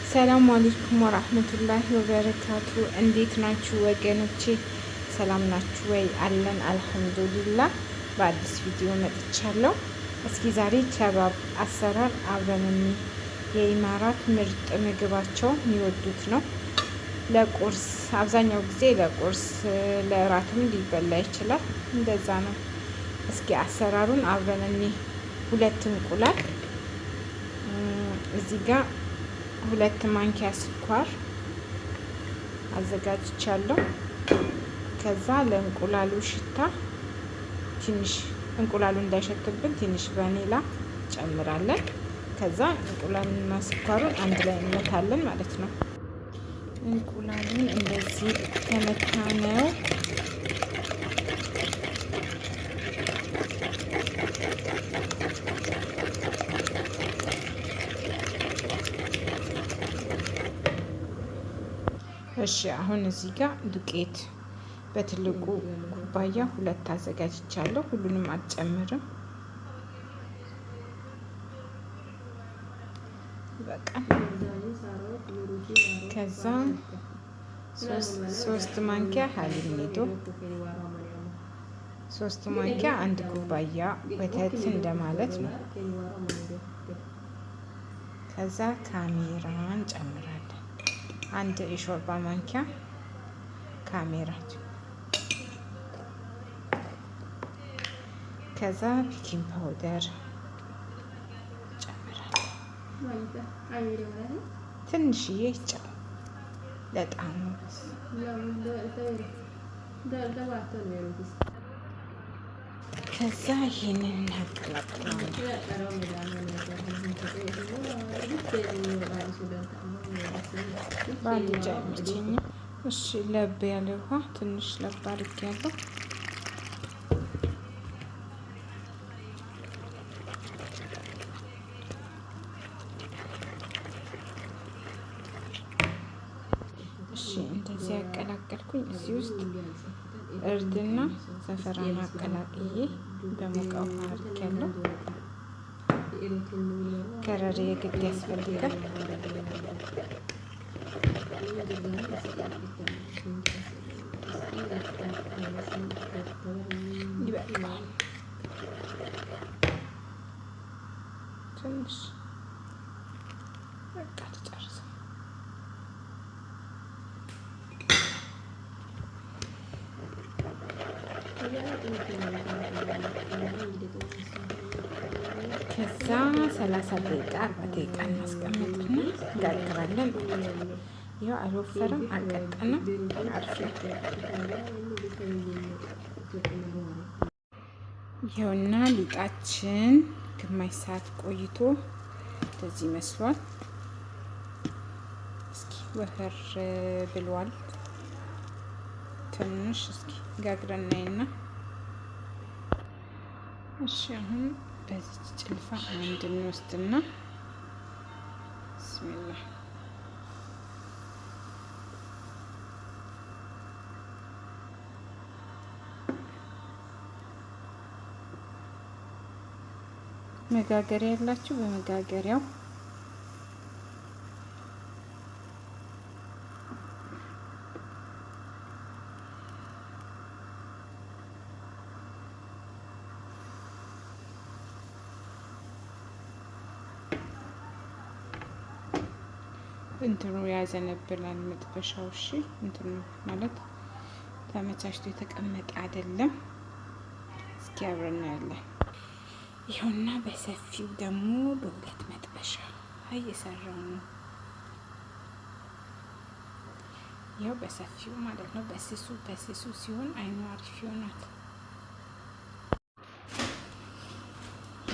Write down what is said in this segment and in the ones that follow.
ሰላም አለይኩም ወራህመቱላሂ ወበረካቱ። እንዴት ናችሁ ወገኖቼ? ሰላም ናችሁ ወይ? አለን አልሐምዱሊላህ። በአዲስ ቪዲዮ መጥቻለሁ። እስኪ ዛሬ ቸባብ አሰራር አብረን የኢማራት ምርጥ ምግባቸው የሚወዱት ነው። ለቁርስ አብዛኛው ጊዜ ለቁርስ ለእራትም ሊበላ ይችላል። እንደዛ ነው። እስኪ አሰራሩን አብረን ሁለት እንቁላል እዚህ ጋር 2 ማንኪያ ስኳር አዘጋጅቻለሁ። ከዛ ለእንቁላሉ ሽታ ትንሽ እንቁላሉ እንዳይሸትብን ትንሽ ቫኒላ ጨምራለን። ከዛ እንቁላሉና ስኳሩን አንድ ላይ እንመታለን ማለት ነው። እንቁላሉን እንደዚህ ከመታነው እሺ አሁን እዚህ ጋር ዱቄት በትልቁ ኩባያ 2 አዘጋጅቻለሁ። ሁሉንም አልጨምርም። በቃ ከዛ 3 ማንኪያ ሀሊብ ኒዶ፣ 3 ማንኪያ 1 ኩባያ ወተት እንደማለት ነው። ከዛ ካሜራን ጨምራለን። 1 የሾርባ ማንኪያ ካሜራ፣ ከዛ ቤኪንግ ፓውደር ጨምራለሁ። ትንሽዬ ጨው ለጣዕሙ። ከዛ ይሄንን እናቀላቅለዋለን። ባንድ ጨምርችኝ። እሺ ለብ ያለ ውሃ ትንሽ ለብ አድርጌያለሁ። እሺ እንደዚህ ያቀላቀልኩኝ እዚህ ውስጥ እርድና ዘፈራን አቀላቅዬ በሞቀ ውሃ አድርጌያለሁ። ከረር የግድ ያስፈልጋል። ይበቃል። ትንሽ በቃ ተጨርሰ ከዛ 30 ደቂቃ 40 ደቂቃ እናስቀምጥና እንጋግራለን። ያው አልወፈረም አልቀጠንም። አሪፍ ይኸውና ሊጣችን ግማሽ ሰዓት ቆይቶ እንደዚህ መስሏል። እስኪ ወፈር ብሏል ትንሽ። እስኪ ጋግረን እናይና እሺ አሁን በዚህ ጭልፋ አንድ እንወስድና ብስሚላህ መጋገሪያ ያላችሁ በመጋገሪያው እንትኑ ያዘነብላል መጥበሻው። እሺ እንትኑ ማለት ተመቻችቶ የተቀመጠ አይደለም። እስኪ አብረን እናያለን። ይኸውና በሰፊው ደግሞ በሁለት መጥበሻ እየሰራው ነው። ይኸው በሰፊው ማለት ነው። በስሱ ሲሆን አይኑ አሪፍ ይሆናል።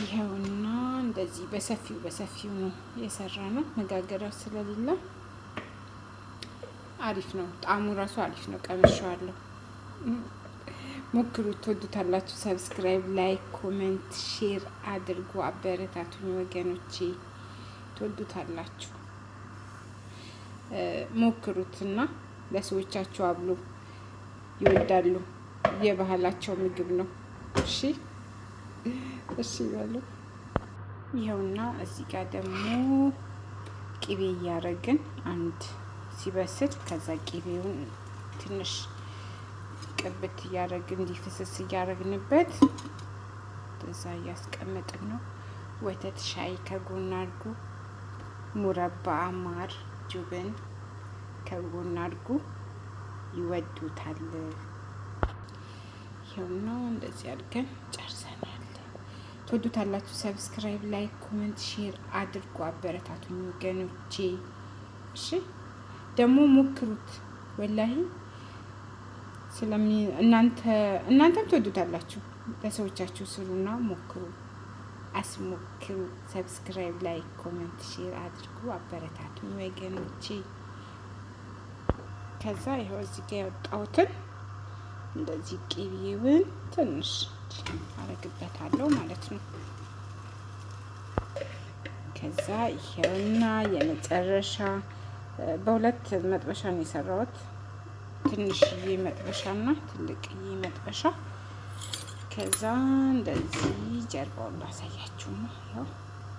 ይኸውና እንደዚህ በሰፊው ነው የሰራ ነው። መጋገሪያው ስለሌለ አሪፍ ነው። ጣዕሙ ራሱ አሪፍ ነው። ቀምሼዋለሁ። ሞክሩት፣ ትወዱታላችሁ። ሰብስክራይብ፣ ላይክ፣ ኮሜንት፣ ሼር አድርጉ። አበረታቱኝ ወገኖቼ፣ ትወዱታላችሁ። ሞክሩትና ለሰዎቻችሁ አብሉ። ይወዳሉ። የባህላቸው ምግብ ነው። እሺ ይበሉ። ይኸውና እዚህ ጋር ደግሞ ቅቤ እያረግን አንድ ሲበስል ከዛ ቅቤውን ትንሽ ቅብት እያረግን እንዲፍስስ እያረግንበት በዛ እያስቀመጥን ነው። ወተት ሻይ ከጎን አድርጉ። ሙረባ ማር ጁብን ከጎን አድርጉ። ይወዱታል። ይኸውና እንደዚህ አድርገን ጨርሰናል። ትወዱታላችሁ። ሰብስክራይብ፣ ላይክ፣ ኮሜንት፣ ሼር አድርጉ። አበረታቱኝ ወገኖቼ። እሺ ደግሞ ሞክሩት። ወላሂ እናንተም ትወዱታላችሁ። ለሰዎቻችሁ ስሩና ሞክሩ፣ አስሞክሩ። ሰብስክራይብ፣ ላይክ፣ ኮሜንት፣ ሼር አድርጉ። አበረታቱኝ ወገኖቼ። ከዛ ይኸው እዚህ ጋር ያወጣሁትን እንደዚህ ቅቤውን ትንሽ አረግበታለሁ ማለት ነው። ከዛ ይሄውና የመጨረሻ በሁለት መጥበሻ ነው የሰራሁት። ትንሽዬ መጥበሻና ትልቅዬ መጥበሻ። ከዛ እንደዚህ ጀርባውን ላሳያችሁ ነው። ያው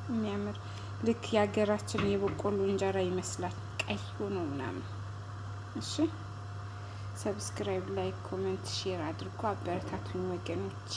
የሚያምር ልክ የሀገራችን የበቆሎ እንጀራ ይመስላል፣ ቀይ ሆኖ ምናምን። እሺ ሰብስክራይብ፣ ላይክ፣ ኮሜንት፣ ሼር አድርጉ። አበረታቱኝ ወገኖቼ።